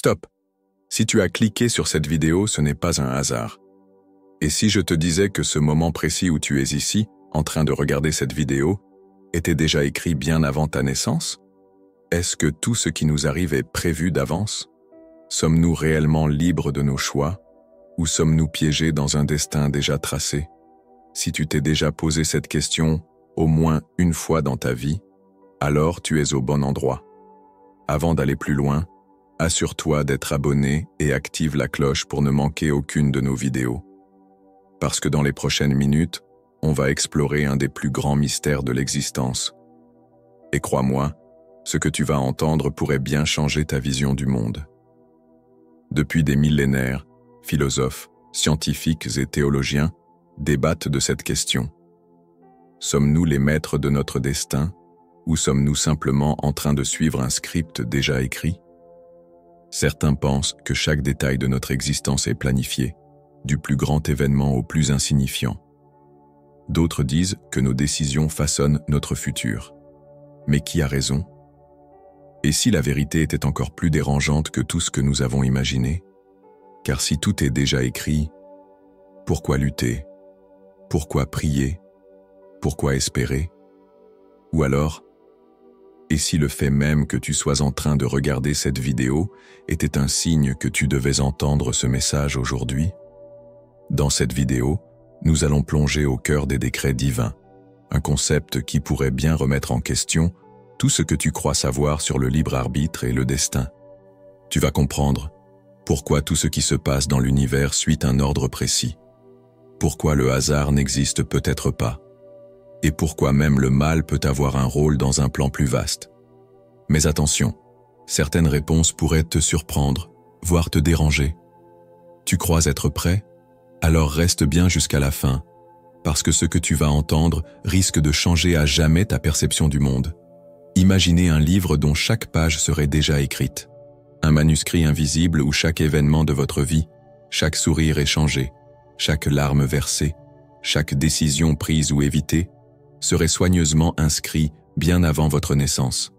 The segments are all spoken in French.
Stop! Si tu as cliqué sur cette vidéo, ce n'est pas un hasard. Et si je te disais que ce moment précis où tu es ici, en train de regarder cette vidéo, était déjà écrit bien avant ta naissance? Est-ce que tout ce qui nous arrive est prévu d'avance? Sommes-nous réellement libres de nos choix? Ou sommes-nous piégés dans un destin déjà tracé? Si tu t'es déjà posé cette question au moins une fois dans ta vie, alors tu es au bon endroit. Avant d'aller plus loin, assure-toi d'être abonné et active la cloche pour ne manquer aucune de nos vidéos. Parce que dans les prochaines minutes, on va explorer un des plus grands mystères de l'existence. Et crois-moi, ce que tu vas entendre pourrait bien changer ta vision du monde. Depuis des millénaires, philosophes, scientifiques et théologiens débattent de cette question. Sommes-nous les maîtres de notre destin, ou sommes-nous simplement en train de suivre un script déjà écrit? Certains pensent que chaque détail de notre existence est planifié, du plus grand événement au plus insignifiant. D'autres disent que nos décisions façonnent notre futur. Mais qui a raison? Et si la vérité était encore plus dérangeante que tout ce que nous avons imaginé? Car si tout est déjà écrit, pourquoi lutter? Pourquoi prier? Pourquoi espérer? Ou alors, et si le fait même que tu sois en train de regarder cette vidéo était un signe que tu devais entendre ce message aujourd'hui? Dans cette vidéo, nous allons plonger au cœur des décrets divins, un concept qui pourrait bien remettre en question tout ce que tu crois savoir sur le libre arbitre et le destin. Tu vas comprendre pourquoi tout ce qui se passe dans l'univers suit un ordre précis, pourquoi le hasard n'existe peut-être pas, et pourquoi même le mal peut avoir un rôle dans un plan plus vaste. Mais attention, certaines réponses pourraient te surprendre, voire te déranger. Tu crois être prêt? Alors reste bien jusqu'à la fin, parce que ce que tu vas entendre risque de changer à jamais ta perception du monde. Imaginez un livre dont chaque page serait déjà écrite. Un manuscrit invisible où chaque événement de votre vie, chaque sourire échangé, chaque larme versée, chaque décision prise ou évitée, serait soigneusement inscrit bien avant votre naissance.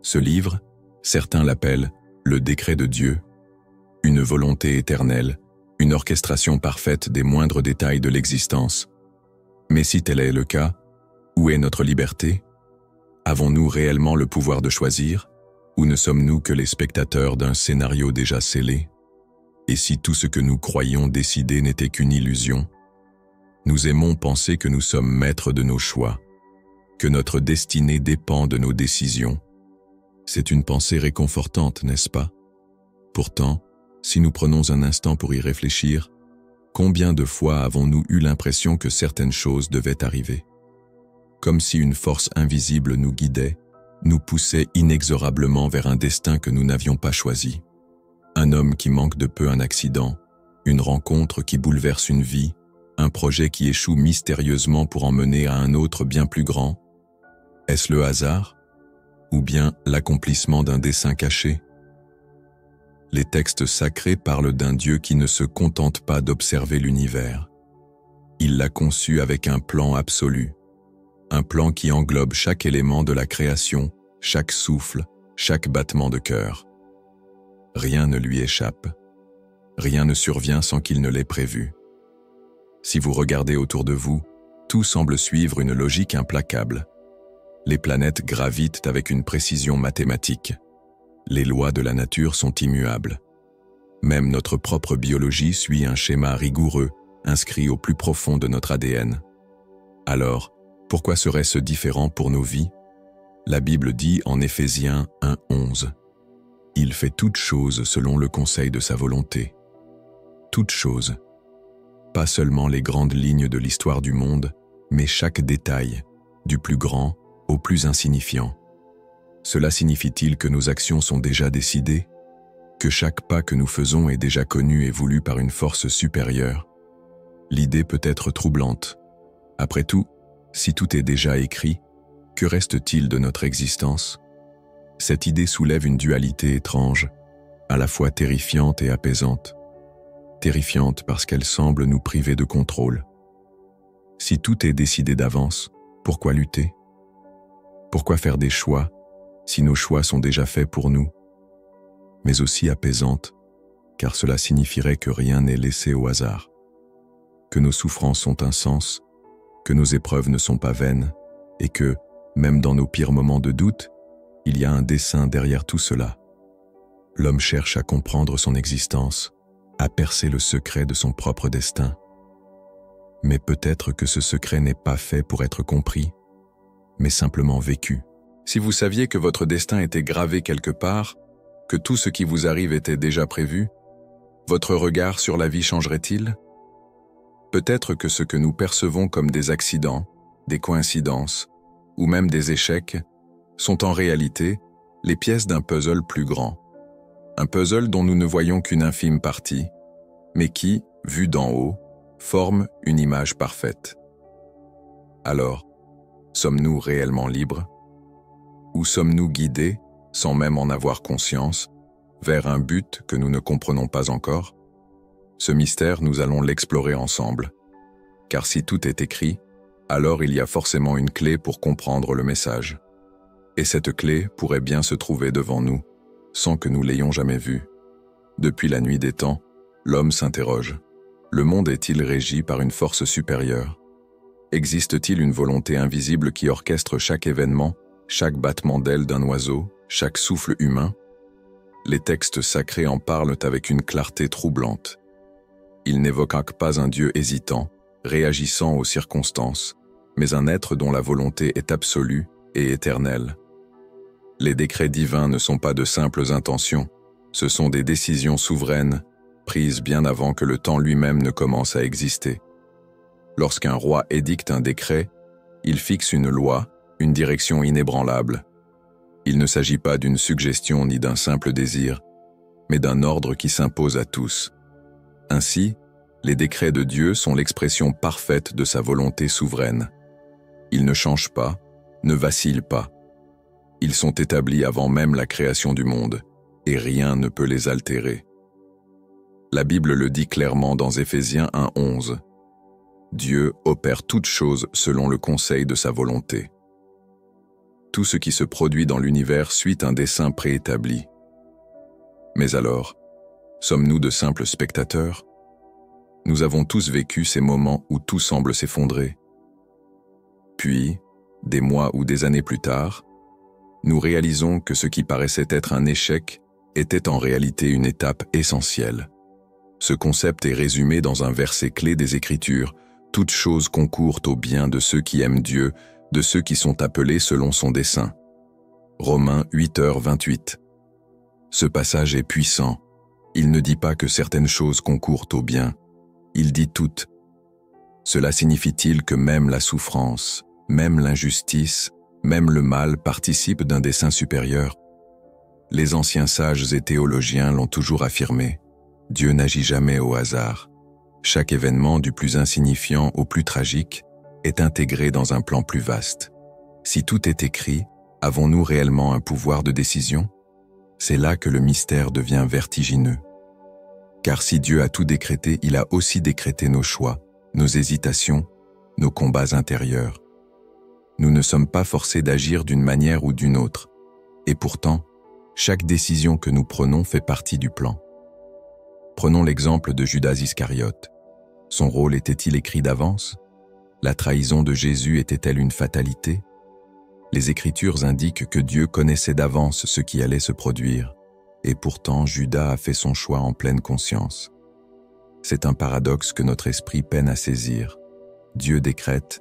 Ce livre, certains l'appellent le décret de Dieu, une volonté éternelle, une orchestration parfaite des moindres détails de l'existence. Mais si tel est le cas, où est notre liberté? Avons-nous réellement le pouvoir de choisir, ou ne sommes-nous que les spectateurs d'un scénario déjà scellé? Et si tout ce que nous croyons décider n'était qu'une illusion? Nous aimons penser que nous sommes maîtres de nos choix, que notre destinée dépend de nos décisions. C'est une pensée réconfortante, n'est-ce pas? Pourtant, si nous prenons un instant pour y réfléchir, combien de fois avons-nous eu l'impression que certaines choses devaient arriver? Comme si une force invisible nous guidait, nous poussait inexorablement vers un destin que nous n'avions pas choisi. Un homme qui manque de peu un accident, une rencontre qui bouleverse une vie, un projet qui échoue mystérieusement pour en mener à un autre bien plus grand. Est-ce le hasard? Ou bien l'accomplissement d'un dessein caché? Les textes sacrés parlent d'un Dieu qui ne se contente pas d'observer l'univers. Il l'a conçu avec un plan absolu, un plan qui englobe chaque élément de la création, chaque souffle, chaque battement de cœur. Rien ne lui échappe. Rien ne survient sans qu'il ne l'ait prévu. Si vous regardez autour de vous, tout semble suivre une logique implacable. Les planètes gravitent avec une précision mathématique. Les lois de la nature sont immuables. Même notre propre biologie suit un schéma rigoureux, inscrit au plus profond de notre ADN. Alors, pourquoi serait-ce différent pour nos vies? La Bible dit en Éphésiens 1:11 « Il fait toutes choses selon le conseil de sa volonté. » Toutes choses. Pas seulement les grandes lignes de l'histoire du monde, mais chaque détail, du plus grand au plus insignifiant. Cela signifie-t-il que nos actions sont déjà décidées? Que chaque pas que nous faisons est déjà connu et voulu par une force supérieure? L'idée peut être troublante. Après tout, si tout est déjà écrit, que reste-t-il de notre existence? Cette idée soulève une dualité étrange, à la fois terrifiante et apaisante. Terrifiante parce qu'elle semble nous priver de contrôle. Si tout est décidé d'avance, pourquoi lutter? Pourquoi faire des choix si nos choix sont déjà faits pour nous? mais aussi apaisante, car cela signifierait que rien n'est laissé au hasard, que nos souffrances ont un sens, que nos épreuves ne sont pas vaines, et que, même dans nos pires moments de doute, il y a un dessein derrière tout cela. L'homme cherche à comprendre son existence, à percer le secret de son propre destin. Mais peut-être que ce secret n'est pas fait pour être compris, mais simplement vécu. Si vous saviez que votre destin était gravé quelque part, que tout ce qui vous arrive était déjà prévu, votre regard sur la vie changerait-il? Peut-être que ce que nous percevons comme des accidents, des coïncidences, ou même des échecs, sont en réalité les pièces d'un puzzle plus grand. Un puzzle dont nous ne voyons qu'une infime partie, mais qui, vu d'en haut, forme une image parfaite. Alors, sommes-nous réellement libres? Ou sommes-nous guidés, sans même en avoir conscience, vers un but que nous ne comprenons pas encore? Ce mystère, nous allons l'explorer ensemble. Car si tout est écrit, alors il y a forcément une clé pour comprendre le message. Et cette clé pourrait bien se trouver devant nous, sans que nous l'ayons jamais vue. Depuis la nuit des temps, l'homme s'interroge. Le monde est-il régi par une force supérieure? Existe-t-il une volonté invisible qui orchestre chaque événement, chaque battement d'aile d'un oiseau, chaque souffle humain? Les textes sacrés en parlent avec une clarté troublante. Ils n'évoquent pas un Dieu hésitant, réagissant aux circonstances, mais un être dont la volonté est absolue et éternelle. Les décrets divins ne sont pas de simples intentions, ce sont des décisions souveraines, prises bien avant que le temps lui-même ne commence à exister. Lorsqu'un roi édicte un décret, il fixe une loi, une direction inébranlable. Il ne s'agit pas d'une suggestion ni d'un simple désir, mais d'un ordre qui s'impose à tous. Ainsi, les décrets de Dieu sont l'expression parfaite de sa volonté souveraine. Ils ne changent pas, ne vacillent pas. Ils sont établis avant même la création du monde, et rien ne peut les altérer. La Bible le dit clairement dans Éphésiens 1:11. Dieu opère toutes choses selon le conseil de sa volonté. Tout ce qui se produit dans l'univers suit un dessein préétabli. Mais alors, sommes-nous de simples spectateurs? Nous avons tous vécu ces moments où tout semble s'effondrer. Puis, des mois ou des années plus tard, nous réalisons que ce qui paraissait être un échec était en réalité une étape essentielle. Ce concept est résumé dans un verset clé des Écritures. Toutes choses concourent au bien de ceux qui aiment Dieu, de ceux qui sont appelés selon son dessein. Romains 8h28. Ce passage est puissant. Il ne dit pas que certaines choses concourent au bien. Il dit toutes. Cela signifie-t-il que même la souffrance, même l'injustice, même le mal participent d'un dessein supérieur? Les anciens sages et théologiens l'ont toujours affirmé. Dieu n'agit jamais au hasard. Chaque événement, du plus insignifiant au plus tragique, est intégré dans un plan plus vaste. Si tout est écrit, avons-nous réellement un pouvoir de décision? C'est là que le mystère devient vertigineux. Car si Dieu a tout décrété, il a aussi décrété nos choix, nos hésitations, nos combats intérieurs. Nous ne sommes pas forcés d'agir d'une manière ou d'une autre, et pourtant, chaque décision que nous prenons fait partie du plan. Prenons l'exemple de Judas Iscariote. Son rôle était-il écrit d'avance? La trahison de Jésus était-elle une fatalité? Les Écritures indiquent que Dieu connaissait d'avance ce qui allait se produire, et pourtant Judas a fait son choix en pleine conscience. C'est un paradoxe que notre esprit peine à saisir. Dieu décrète,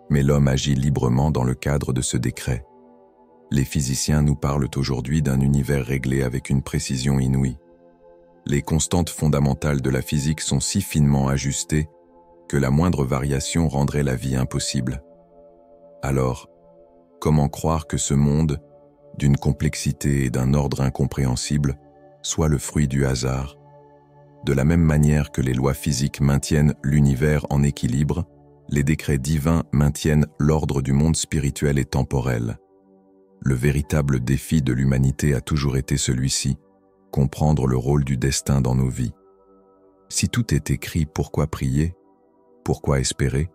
mais l'homme agit librement dans le cadre de ce décret. Les physiciens nous parlent aujourd'hui d'un univers réglé avec une précision inouïe. Les constantes fondamentales de la physique sont si finement ajustées que la moindre variation rendrait la vie impossible. Alors, comment croire que ce monde, d'une complexité et d'un ordre incompréhensible, soit le fruit du hasard? De la même manière que les lois physiques maintiennent l'univers en équilibre, les décrets divins maintiennent l'ordre du monde spirituel et temporel. Le véritable défi de l'humanité a toujours été celui-ci, comprendre le rôle du destin dans nos vies. Si tout est écrit, pourquoi prier? Pourquoi espérer?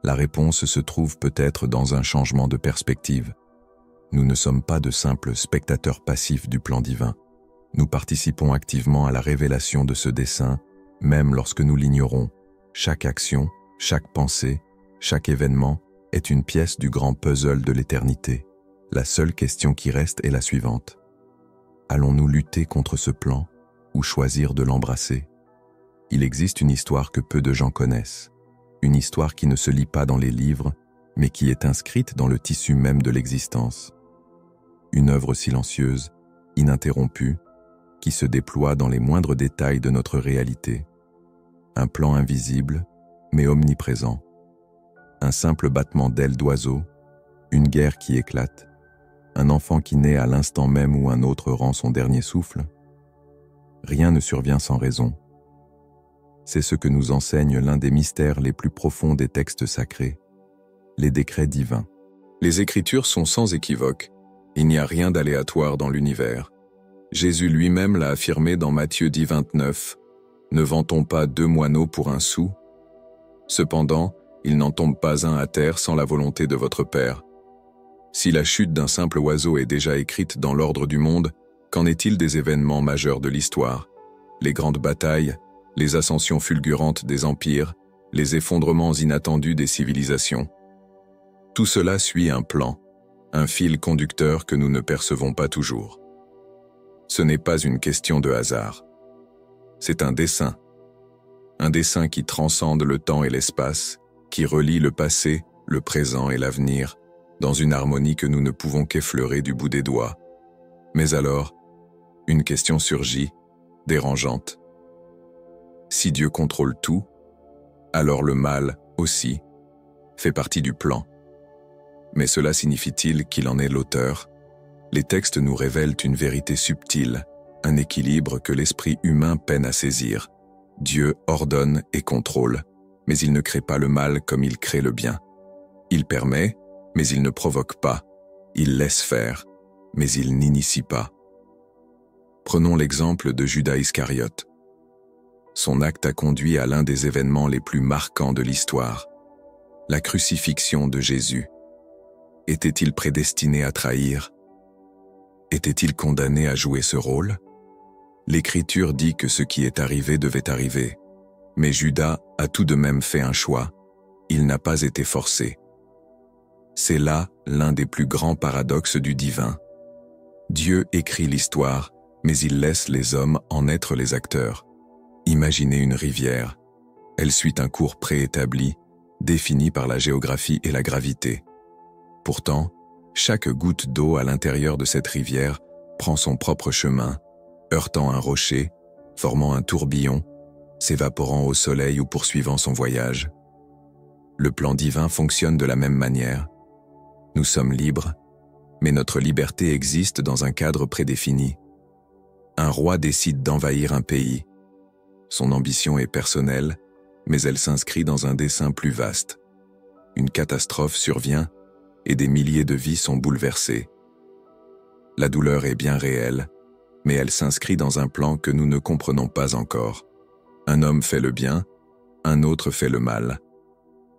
La réponse se trouve peut-être dans un changement de perspective. Nous ne sommes pas de simples spectateurs passifs du plan divin. Nous participons activement à la révélation de ce dessein, même lorsque nous l'ignorons. Chaque action, chaque pensée, chaque événement est une pièce du grand puzzle de l'éternité. La seule question qui reste est la suivante. Allons-nous lutter contre ce plan ou choisir de l'embrasser? Il existe une histoire que peu de gens connaissent, une histoire qui ne se lit pas dans les livres, mais qui est inscrite dans le tissu même de l'existence. Une œuvre silencieuse, ininterrompue, qui se déploie dans les moindres détails de notre réalité. Un plan invisible, mais omniprésent. Un simple battement d'ailes d'oiseau, une guerre qui éclate, un enfant qui naît à l'instant même où un autre rend son dernier souffle. Rien ne survient sans raison. C'est ce que nous enseigne l'un des mystères les plus profonds des textes sacrés, les décrets divins. Les Écritures sont sans équivoque. Il n'y a rien d'aléatoire dans l'univers. Jésus lui-même l'a affirmé dans Matthieu 10, 29. « Ne vend-on pas 2 moineaux pour un sou? Cependant, il n'en tombe pas un à terre sans la volonté de votre Père. Si la chute d'un simple oiseau est déjà écrite dans l'ordre du monde, qu'en est-il des événements majeurs de l'histoire? Les grandes batailles, les ascensions fulgurantes des empires, les effondrements inattendus des civilisations. Tout cela suit un plan, un fil conducteur que nous ne percevons pas toujours. Ce n'est pas une question de hasard. C'est un dessein qui transcende le temps et l'espace, qui relie le passé, le présent et l'avenir, dans une harmonie que nous ne pouvons qu'effleurer du bout des doigts. Mais alors, une question surgit, dérangeante. Si Dieu contrôle tout, alors le mal, aussi, fait partie du plan. Mais cela signifie-t-il qu'il en est l'auteur? Les textes nous révèlent une vérité subtile, un équilibre que l'esprit humain peine à saisir. Dieu ordonne et contrôle, mais il ne crée pas le mal comme il crée le bien. Il permet, mais il ne provoque pas. Il laisse faire, mais il n'initie pas. Prenons l'exemple de Judas Iscariote. Son acte a conduit à l'un des événements les plus marquants de l'histoire, la crucifixion de Jésus. Était-il prédestiné à trahir? Était-il condamné à jouer ce rôle? L'Écriture dit que ce qui est arrivé devait arriver, mais Judas a tout de même fait un choix. Il n'a pas été forcé. C'est là l'un des plus grands paradoxes du divin. Dieu écrit l'histoire, mais il laisse les hommes en être les acteurs. Imaginez une rivière. Elle suit un cours préétabli, défini par la géographie et la gravité. Pourtant, chaque goutte d'eau à l'intérieur de cette rivière prend son propre chemin, heurtant un rocher, formant un tourbillon, s'évaporant au soleil ou poursuivant son voyage. Le plan divin fonctionne de la même manière. Nous sommes libres, mais notre liberté existe dans un cadre prédéfini. Un roi décide d'envahir un pays. Son ambition est personnelle, mais elle s'inscrit dans un dessein plus vaste. Une catastrophe survient et des milliers de vies sont bouleversées. La douleur est bien réelle, mais elle s'inscrit dans un plan que nous ne comprenons pas encore. Un homme fait le bien, un autre fait le mal.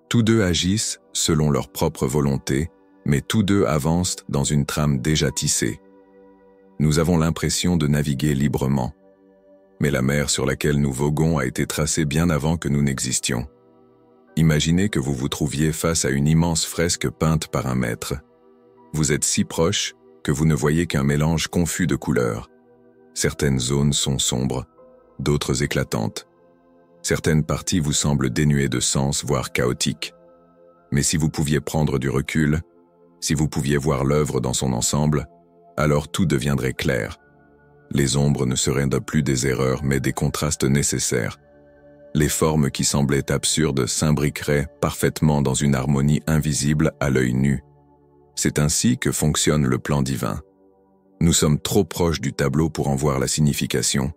Tous deux agissent selon leur propre volonté, mais tous deux avancent dans une trame déjà tissée. Nous avons l'impression de naviguer librement, mais la mer sur laquelle nous voguons a été tracée bien avant que nous n'existions. Imaginez que vous vous trouviez face à une immense fresque peinte par un maître. Vous êtes si proche que vous ne voyez qu'un mélange confus de couleurs. Certaines zones sont sombres, d'autres éclatantes. Certaines parties vous semblent dénuées de sens, voire chaotiques. Mais si vous pouviez prendre du recul, si vous pouviez voir l'œuvre dans son ensemble, alors tout deviendrait clair. Les ombres ne seraient plus des erreurs, mais des contrastes nécessaires. Les formes qui semblaient absurdes s'imbriqueraient parfaitement dans une harmonie invisible à l'œil nu. C'est ainsi que fonctionne le plan divin. Nous sommes trop proches du tableau pour en voir la signification.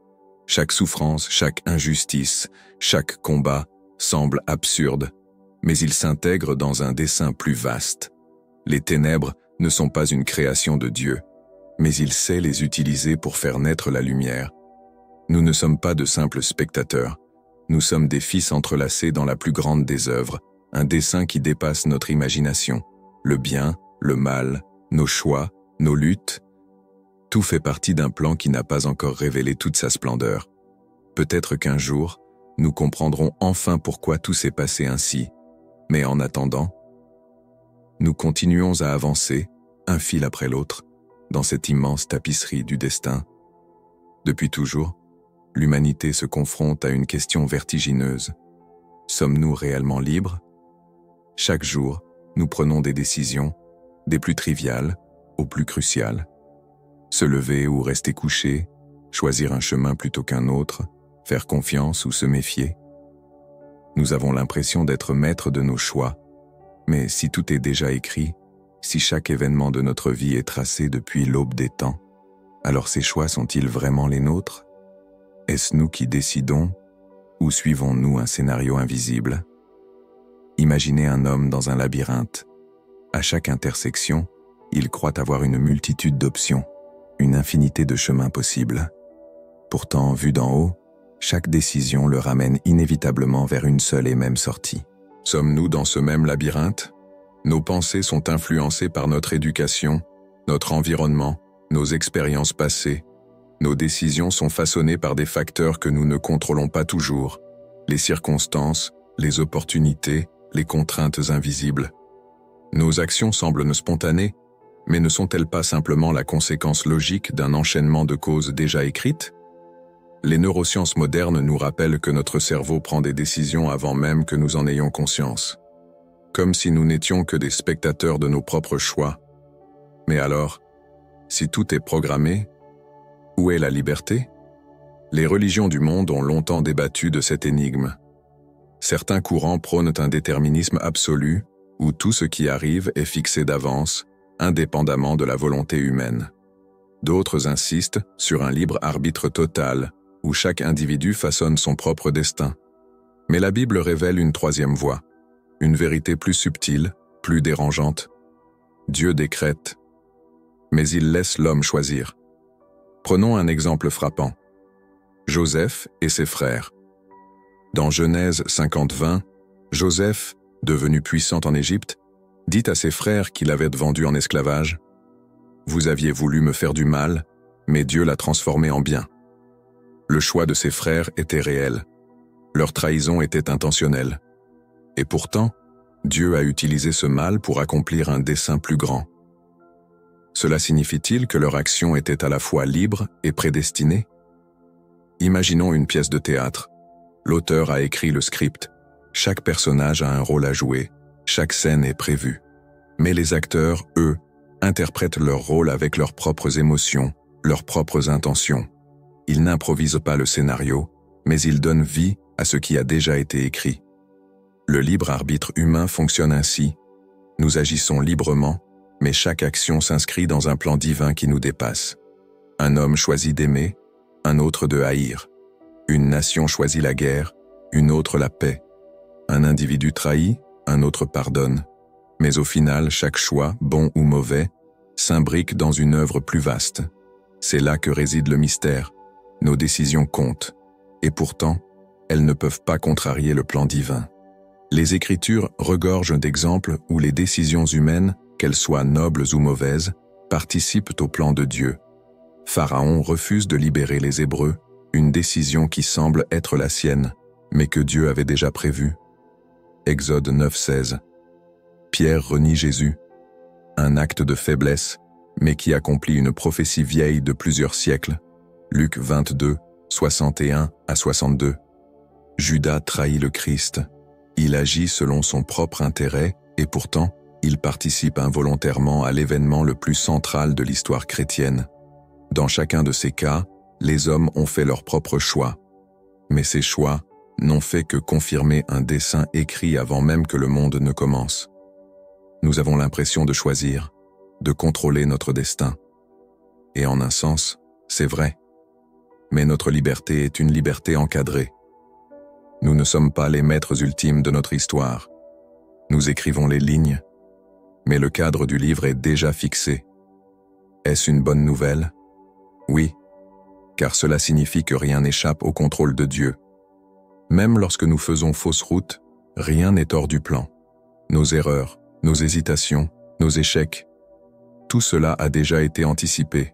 Chaque souffrance, chaque injustice, chaque combat semble absurde, mais il s'intègre dans un dessein plus vaste. Les ténèbres ne sont pas une création de Dieu, mais il sait les utiliser pour faire naître la lumière. Nous ne sommes pas de simples spectateurs. Nous sommes des fils entrelacés dans la plus grande des œuvres, un dessein qui dépasse notre imagination. Le bien, le mal, nos choix, nos luttes, Tout fait partie d'un plan qui n'a pas encore révélé toute sa splendeur. Peut-être qu'un jour, nous comprendrons enfin pourquoi tout s'est passé ainsi. Mais en attendant, nous continuons à avancer, un fil après l'autre, dans cette immense tapisserie du destin. Depuis toujours, l'humanité se confronte à une question vertigineuse. Sommes-nous réellement libres? Chaque jour, nous prenons des décisions, des plus triviales aux plus cruciales. Se lever ou rester couché, choisir un chemin plutôt qu'un autre, faire confiance ou se méfier. Nous avons l'impression d'être maîtres de nos choix, mais si tout est déjà écrit, si chaque événement de notre vie est tracé depuis l'aube des temps, alors ces choix sont-ils vraiment les nôtres? Est-ce nous qui décidons, ou suivons-nous un scénario invisible? Imaginez un homme dans un labyrinthe. À chaque intersection, il croit avoir une multitude d'options, une infinité de chemins possibles. Pourtant, vu d'en haut, chaque décision le ramène inévitablement vers une seule et même sortie. Sommes-nous dans ce même labyrinthe? Nos pensées sont influencées par notre éducation, notre environnement, nos expériences passées. Nos décisions sont façonnées par des facteurs que nous ne contrôlons pas toujours, les circonstances, les opportunités, les contraintes invisibles. Nos actions semblent spontanées, mais ne sont-elles pas simplement la conséquence logique d'un enchaînement de causes déjà écrites? Les neurosciences modernes nous rappellent que notre cerveau prend des décisions avant même que nous en ayons conscience, comme si nous n'étions que des spectateurs de nos propres choix. Mais alors, si tout est programmé, où est la liberté? Les religions du monde ont longtemps débattu de cette énigme. Certains courants prônent un déterminisme absolu, où tout ce qui arrive est fixé d'avance, indépendamment de la volonté humaine. D'autres insistent sur un libre arbitre total, où chaque individu façonne son propre destin. Mais la Bible révèle une troisième voie, une vérité plus subtile, plus dérangeante. Dieu décrète, mais il laisse l'homme choisir. Prenons un exemple frappant. Joseph et ses frères. Dans Genèse 50-20, Joseph, devenu puissant en Égypte, dit à ses frères qu'il avait vendu en esclavage. « Vous aviez voulu me faire du mal, mais Dieu l'a transformé en bien. » Le choix de ses frères était réel. Leur trahison était intentionnelle. Et pourtant, Dieu a utilisé ce mal pour accomplir un dessein plus grand. Cela signifie-t-il que leur action était à la fois libre et prédestinée? Imaginons une pièce de théâtre. L'auteur a écrit le script. Chaque personnage a un rôle à jouer. Chaque scène est prévue. Mais les acteurs, eux, interprètent leur rôle avec leurs propres émotions, leurs propres intentions. Ils n'improvisent pas le scénario, mais ils donnent vie à ce qui a déjà été écrit. Le libre arbitre humain fonctionne ainsi. Nous agissons librement, mais chaque action s'inscrit dans un plan divin qui nous dépasse. Un homme choisit d'aimer, un autre de haïr. Une nation choisit la guerre, une autre la paix. Un individu trahit, un autre pardonne. Mais au final, chaque choix, bon ou mauvais, s'imbrique dans une œuvre plus vaste. C'est là que réside le mystère. Nos décisions comptent, et pourtant, elles ne peuvent pas contrarier le plan divin. Les Écritures regorgent d'exemples où les décisions humaines, qu'elles soient nobles ou mauvaises, participent au plan de Dieu. Pharaon refuse de libérer les Hébreux, une décision qui semble être la sienne, mais que Dieu avait déjà prévue. Exode 9:16. Pierre renie Jésus, un acte de faiblesse, mais qui accomplit une prophétie vieille de plusieurs siècles. Luc 22, 61 à 62. Judas trahit le Christ. Il agit selon son propre intérêt et pourtant, il participe involontairement à l'événement le plus central de l'histoire chrétienne. Dans chacun de ces cas, les hommes ont fait leur propre choix. Mais ces choix n'ont fait que confirmer un dessein écrit avant même que le monde ne commence. Nous avons l'impression de choisir, de contrôler notre destin. Et en un sens, c'est vrai. Mais notre liberté est une liberté encadrée. Nous ne sommes pas les maîtres ultimes de notre histoire. Nous écrivons les lignes, mais le cadre du livre est déjà fixé. Est-ce une bonne nouvelle? Oui, car cela signifie que rien n'échappe au contrôle de Dieu. Même lorsque nous faisons fausse route, rien n'est hors du plan. Nos erreurs, nos hésitations, nos échecs, tout cela a déjà été anticipé.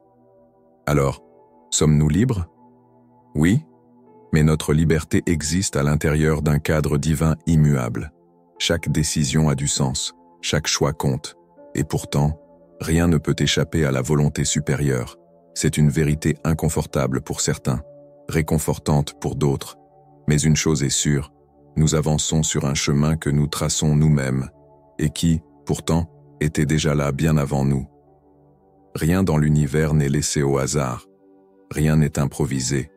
Alors, sommes-nous libres? Oui, mais notre liberté existe à l'intérieur d'un cadre divin immuable. Chaque décision a du sens, chaque choix compte, et pourtant, rien ne peut échapper à la volonté supérieure. C'est une vérité inconfortable pour certains, réconfortante pour d'autres, mais une chose est sûre, nous avançons sur un chemin que nous traçons nous-mêmes, et qui, pourtant, était déjà là bien avant nous. Rien dans l'univers n'est laissé au hasard, rien n'est improvisé.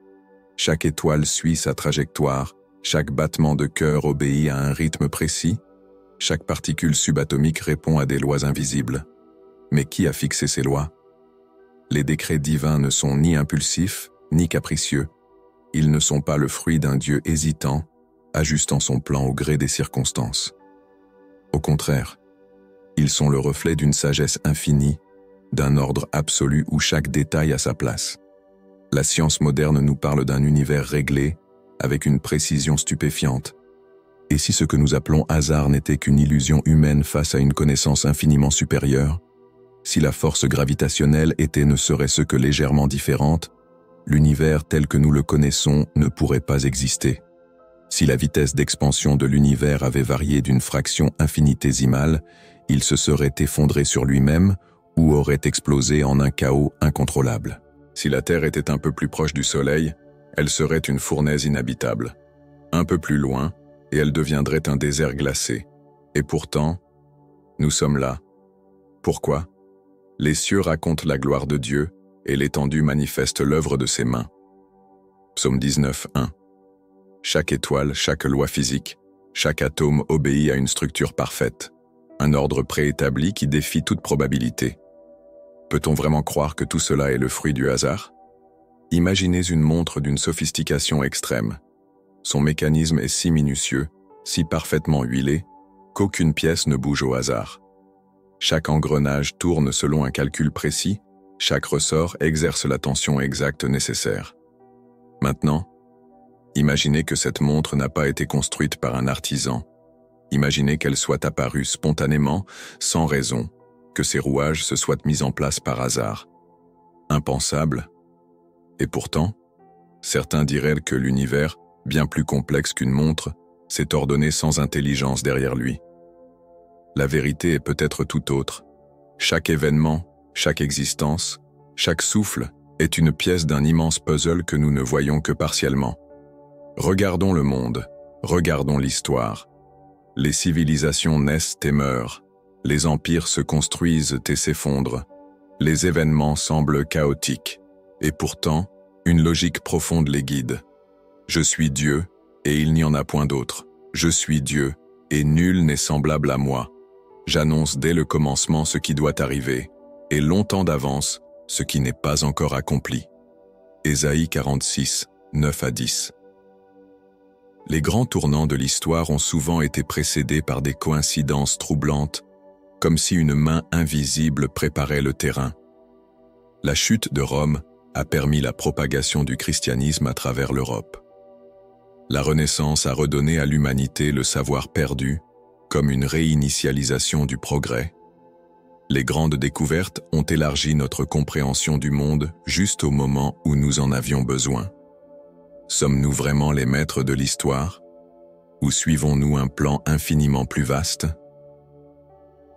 Chaque étoile suit sa trajectoire, chaque battement de cœur obéit à un rythme précis, chaque particule subatomique répond à des lois invisibles. Mais qui a fixé ces lois? Les décrets divins ne sont ni impulsifs, ni capricieux. Ils ne sont pas le fruit d'un Dieu hésitant, ajustant son plan au gré des circonstances. Au contraire, ils sont le reflet d'une sagesse infinie, d'un ordre absolu où chaque détail a sa place. La science moderne nous parle d'un univers réglé, avec une précision stupéfiante. Et si ce que nous appelons hasard n'était qu'une illusion humaine face à une connaissance infiniment supérieure, si la force gravitationnelle était ne serait-ce que légèrement différente, l'univers tel que nous le connaissons ne pourrait pas exister. Si la vitesse d'expansion de l'univers avait varié d'une fraction infinitésimale, il se serait effondré sur lui-même ou aurait explosé en un chaos incontrôlable. Si la Terre était un peu plus proche du Soleil, elle serait une fournaise inhabitable. Un peu plus loin, et elle deviendrait un désert glacé. Et pourtant, nous sommes là. Pourquoi? Les cieux racontent la gloire de Dieu, et l'étendue manifeste l'œuvre de ses mains. Psaume 19, 1. Chaque étoile, chaque loi physique, chaque atome obéit à une structure parfaite, un ordre préétabli qui défie toute probabilité. Peut-on vraiment croire que tout cela est le fruit du hasard? Imaginez une montre d'une sophistication extrême. Son mécanisme est si minutieux, si parfaitement huilé, qu'aucune pièce ne bouge au hasard. Chaque engrenage tourne selon un calcul précis, chaque ressort exerce la tension exacte nécessaire. Maintenant, imaginez que cette montre n'a pas été construite par un artisan. Imaginez qu'elle soit apparue spontanément, sans raison, que ses rouages se soient mis en place par hasard. Impensable. Et pourtant, certains diraient que l'univers, bien plus complexe qu'une montre, s'est ordonné sans intelligence derrière lui. La vérité est peut-être tout autre. Chaque événement, chaque existence, chaque souffle est une pièce d'un immense puzzle que nous ne voyons que partiellement. Regardons le monde, regardons l'histoire. Les civilisations naissent et meurent, les empires se construisent et s'effondrent, les événements semblent chaotiques, et pourtant, une logique profonde les guide. Je suis Dieu, et il n'y en a point d'autre. Je suis Dieu, et nul n'est semblable à moi. J'annonce dès le commencement ce qui doit arriver, et longtemps d'avance, ce qui n'est pas encore accompli. Ésaïe 46, 9 à 10. Les grands tournants de l'histoire ont souvent été précédés par des coïncidences troublantes, comme si une main invisible préparait le terrain. La chute de Rome a permis la propagation du christianisme à travers l'Europe. La Renaissance a redonné à l'humanité le savoir perdu, comme une réinitialisation du progrès. Les grandes découvertes ont élargi notre compréhension du monde juste au moment où nous en avions besoin. Sommes-nous vraiment les maîtres de l'histoire? Ou suivons-nous un plan infiniment plus vaste?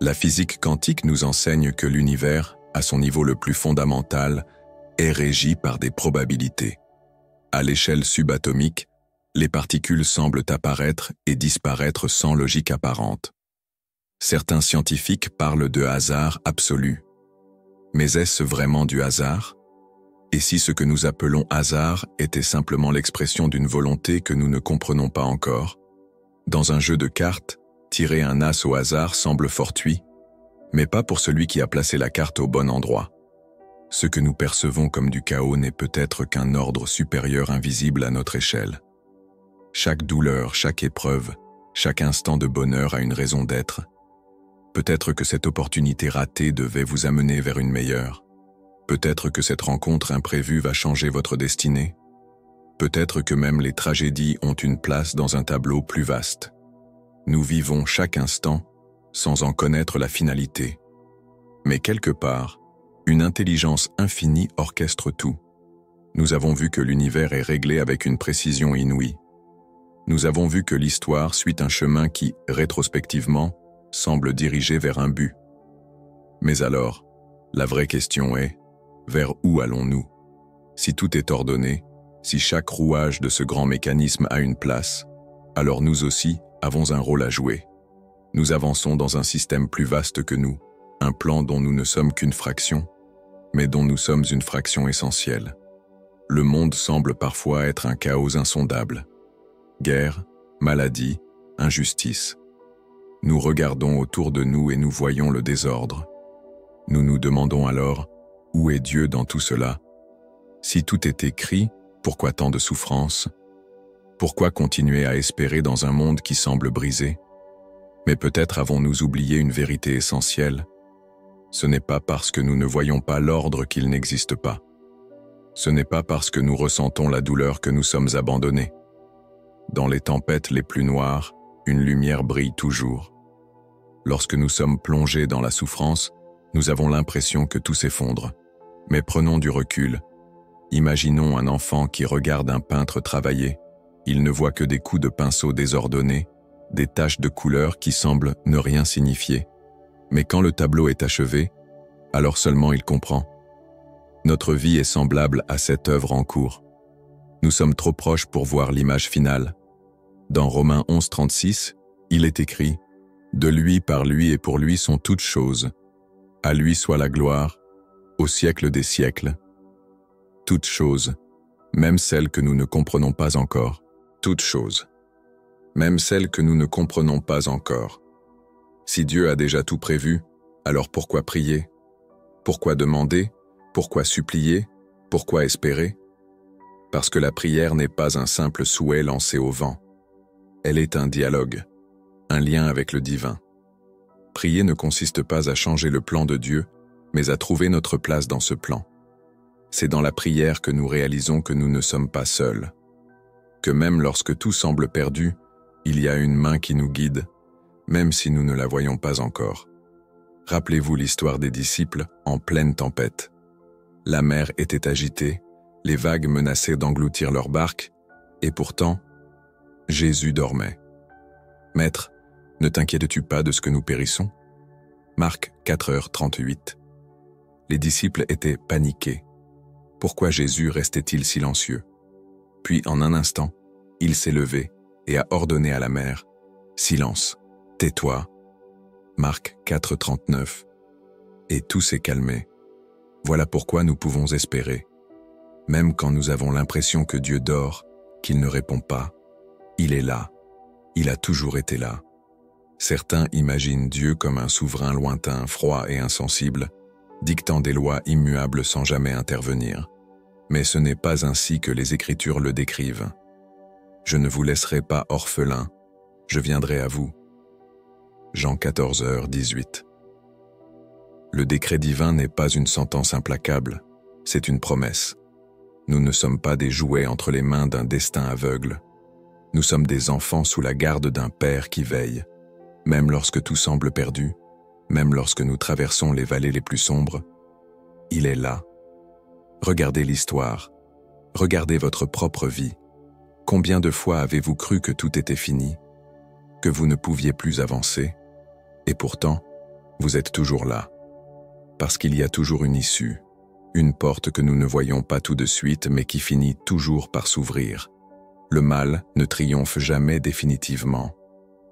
La physique quantique nous enseigne que l'univers, à son niveau le plus fondamental, est régi par des probabilités. À l'échelle subatomique, les particules semblent apparaître et disparaître sans logique apparente. Certains scientifiques parlent de hasard absolu. Mais est-ce vraiment du hasard? Et si ce que nous appelons hasard était simplement l'expression d'une volonté que nous ne comprenons pas encore? Dans un jeu de cartes, tirer un as au hasard semble fortuit, mais pas pour celui qui a placé la carte au bon endroit. Ce que nous percevons comme du chaos n'est peut-être qu'un ordre supérieur invisible à notre échelle. Chaque douleur, chaque épreuve, chaque instant de bonheur a une raison d'être. Peut-être que cette opportunité ratée devait vous amener vers une meilleure. Peut-être que cette rencontre imprévue va changer votre destinée. Peut-être que même les tragédies ont une place dans un tableau plus vaste. Nous vivons chaque instant sans en connaître la finalité. Mais quelque part, Une intelligence infinie orchestre tout. Nous avons vu que l'univers est réglé avec une précision inouïe. Nous avons vu que l'histoire suit un chemin qui, rétrospectivement, semble diriger vers un but. Mais alors, la vraie question est, vers où allons-nous? Si tout est ordonné, si chaque rouage de ce grand mécanisme a une place, alors nous aussi avons un rôle à jouer. Nous avançons dans un système plus vaste que nous, un plan dont nous ne sommes qu'une fraction, mais dont nous sommes une fraction essentielle. Le monde semble parfois être un chaos insondable. Guerre, maladie, injustice. Nous regardons autour de nous et nous voyons le désordre. Nous nous demandons alors, où est Dieu dans tout cela? Si tout est écrit, pourquoi tant de souffrances? Pourquoi continuer à espérer dans un monde qui semble brisé? Mais peut-être avons-nous oublié une vérité essentielle. Ce n'est pas parce que nous ne voyons pas l'ordre qu'il n'existe pas. Ce n'est pas parce que nous ressentons la douleur que nous sommes abandonnés. Dans les tempêtes les plus noires, une lumière brille toujours. Lorsque nous sommes plongés dans la souffrance, nous avons l'impression que tout s'effondre. Mais prenons du recul. Imaginons un enfant qui regarde un peintre travailler. Il ne voit que des coups de pinceau désordonnés, des taches de couleur qui semblent ne rien signifier. Mais quand le tableau est achevé, alors seulement il comprend. Notre vie est semblable à cette œuvre en cours. Nous sommes trop proches pour voir l'image finale. Dans Romains 11:36, il est écrit « De lui, par lui et pour lui sont toutes choses. À lui soit la gloire, au siècle des siècles. » Toutes choses, même celles que nous ne comprenons pas encore. Toutes choses, même celles que nous ne comprenons pas encore. Si Dieu a déjà tout prévu, alors pourquoi prier? Pourquoi demander? Pourquoi supplier? Pourquoi espérer? Parce que la prière n'est pas un simple souhait lancé au vent. Elle est un dialogue, un lien avec le divin. Prier ne consiste pas à changer le plan de Dieu, mais à trouver notre place dans ce plan. C'est dans la prière que nous réalisons que nous ne sommes pas seuls, que même lorsque tout semble perdu, il y a une main qui nous guide, même si nous ne la voyons pas encore. Rappelez-vous l'histoire des disciples en pleine tempête. La mer était agitée, les vagues menaçaient d'engloutir leur barque, et pourtant, Jésus dormait. « Maître, ne t'inquiètes-tu pas de ce que nous périssons ?» Marc 4h38. Les disciples étaient paniqués. Pourquoi Jésus restait-il silencieux? Puis, en un instant, il s'est levé et a ordonné à la mer « Silence, tais-toi !» Marc 4:39. Et tout s'est calmé. Voilà pourquoi nous pouvons espérer. Même quand nous avons l'impression que Dieu dort, qu'il ne répond pas, il est là. Il a toujours été là. Certains imaginent Dieu comme un souverain lointain, froid et insensible, dictant des lois immuables sans jamais intervenir. Mais ce n'est pas ainsi que les Écritures le décrivent. Je ne vous laisserai pas orphelin, je viendrai à vous. Jean 14h18. Le décret divin n'est pas une sentence implacable, c'est une promesse. Nous ne sommes pas des jouets entre les mains d'un destin aveugle. Nous sommes des enfants sous la garde d'un Père qui veille, même lorsque tout semble perdu, même lorsque nous traversons les vallées les plus sombres. Il est là. Regardez l'histoire, regardez votre propre vie. Combien de fois avez-vous cru que tout était fini, que vous ne pouviez plus avancer? Et pourtant, vous êtes toujours là. Parce qu'il y a toujours une issue, une porte que nous ne voyons pas tout de suite mais qui finit toujours par s'ouvrir. Le mal ne triomphe jamais définitivement.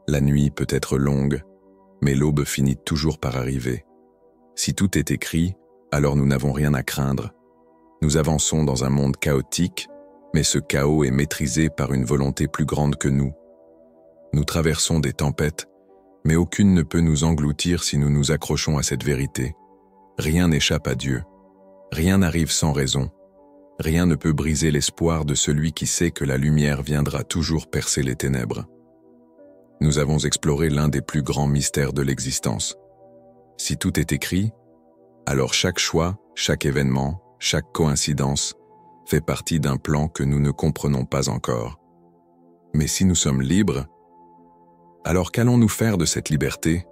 La nuit peut être longue, mais l'aube finit toujours par arriver. Si tout est écrit, alors nous n'avons rien à craindre. Nous avançons dans un monde chaotique, mais ce chaos est maîtrisé par une volonté plus grande que nous. Nous traversons des tempêtes, mais aucune ne peut nous engloutir si nous nous accrochons à cette vérité. Rien n'échappe à Dieu. Rien n'arrive sans raison. Rien ne peut briser l'espoir de celui qui sait que la lumière viendra toujours percer les ténèbres. Nous avons exploré l'un des plus grands mystères de l'existence. Si tout est écrit, alors chaque choix, chaque événement, chaque coïncidence fait partie d'un plan que nous ne comprenons pas encore. Mais si nous sommes libres, alors qu'allons-nous faire de cette liberté?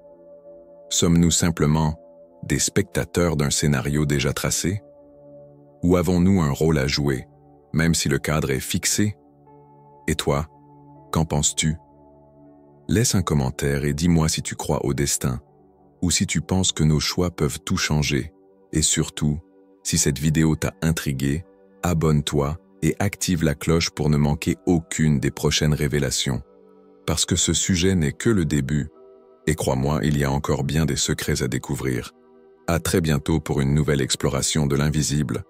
Sommes-nous simplement des spectateurs d'un scénario déjà tracé? Ou avons-nous un rôle à jouer, même si le cadre est fixé? Et toi, qu'en penses-tu? Laisse un commentaire et dis-moi si tu crois au destin, ou si tu penses que nos choix peuvent tout changer. Et surtout, si cette vidéo t'a intrigué, abonne-toi et active la cloche pour ne manquer aucune des prochaines révélations. Parce que ce sujet n'est que le début, et crois-moi, il y a encore bien des secrets à découvrir. À très bientôt pour une nouvelle exploration de l'invisible.